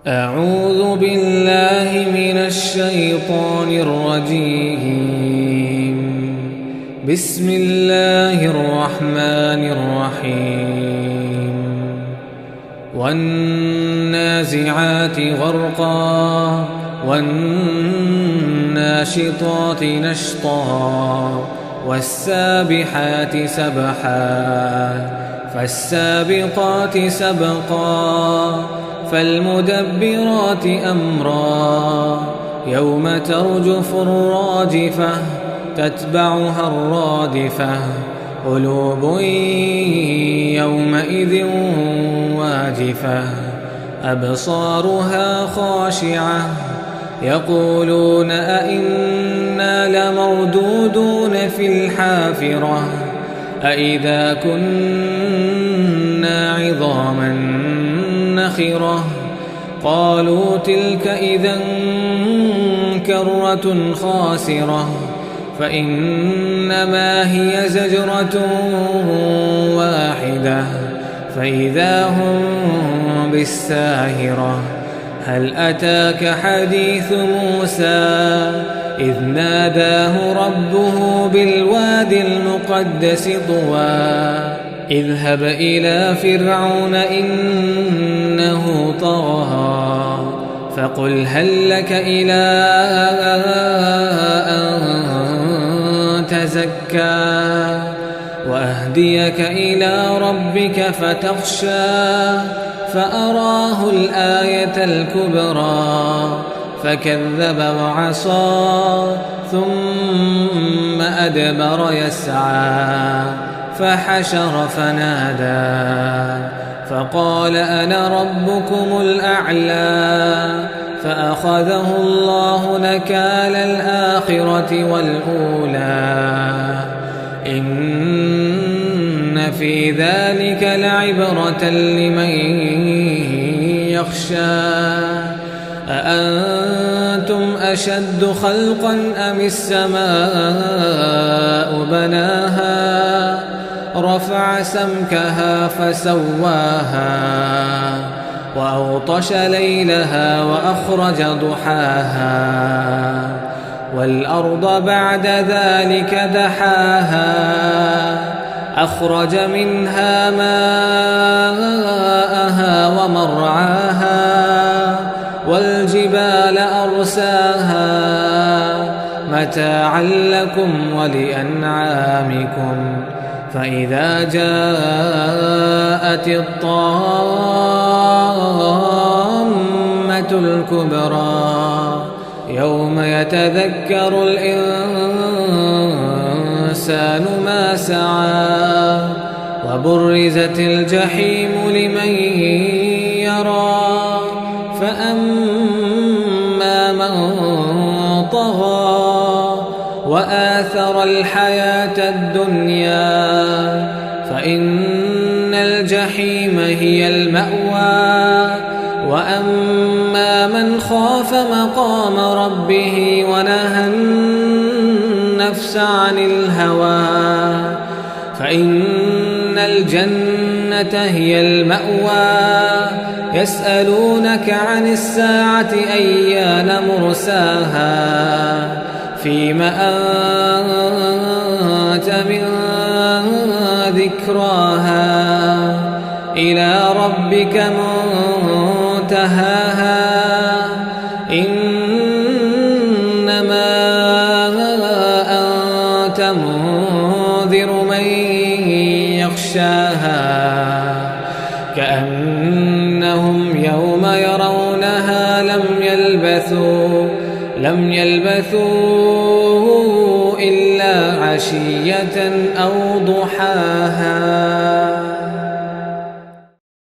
أعوذ بالله من الشيطان الرجيم. بسم الله الرحمن الرحيم. والنازعات غرقا والناشطات نشطا والسابحات سبحا فالسابقات سبقا فالمدبرات أمرا يوم ترجف الراجفة تتبعها الرادفة قلوب يومئذ واجفة أبصارها خاشعة يقولون أئنا لمردودون في الحافرة أئذا كنا عظاما نخرة قالوا تلك إذا كرة خاسرة فإنما هي زجرة واحدة فإذا هم بالساهرة. هل أتاك حديث موسى إذ ناداه ربه بالوادي المقدس طوى اذهب إلى فرعون إنه طغى فقل هل لك إلى أن تزكى وأهديك إلى ربك فتخشى فأراه الآية الكبرى فكذب وعصى ثم أدبر يسعى فحشر فنادى فقال أنا ربكم الأعلى فأخذه الله نكال الآخرة والأولى إن في ذلك لعبرة لمن يخشى. أأنتم أشد خلقا أم السماء بناها رفع سمكها فسواها وأغطش ليلها وأخرج ضحاها والأرض بعد ذلك دحاها أخرج منها ماءها ومرعاها والجبال أرساها متاعا لكم ولأنعامكم فإذا جاءت الطامة الكبرى يوم يتذكر الإنسان ما سعى وبرزت الجحيم لمن يرى فأما من طغى وآثر الحياة الدنيا فإن الجحيم هي المأوى وأما من خاف مقام ربه ونهى النفس عن الهوى فإن الجنة هي المأوى. يسألونك عن الساعة أيان مرساها فيم أنت من ذكراها إلى ربك منتهاها إنما أنت منذر من يخشاها كأنهم يوم يرونها لم يلبثوا إلا عشية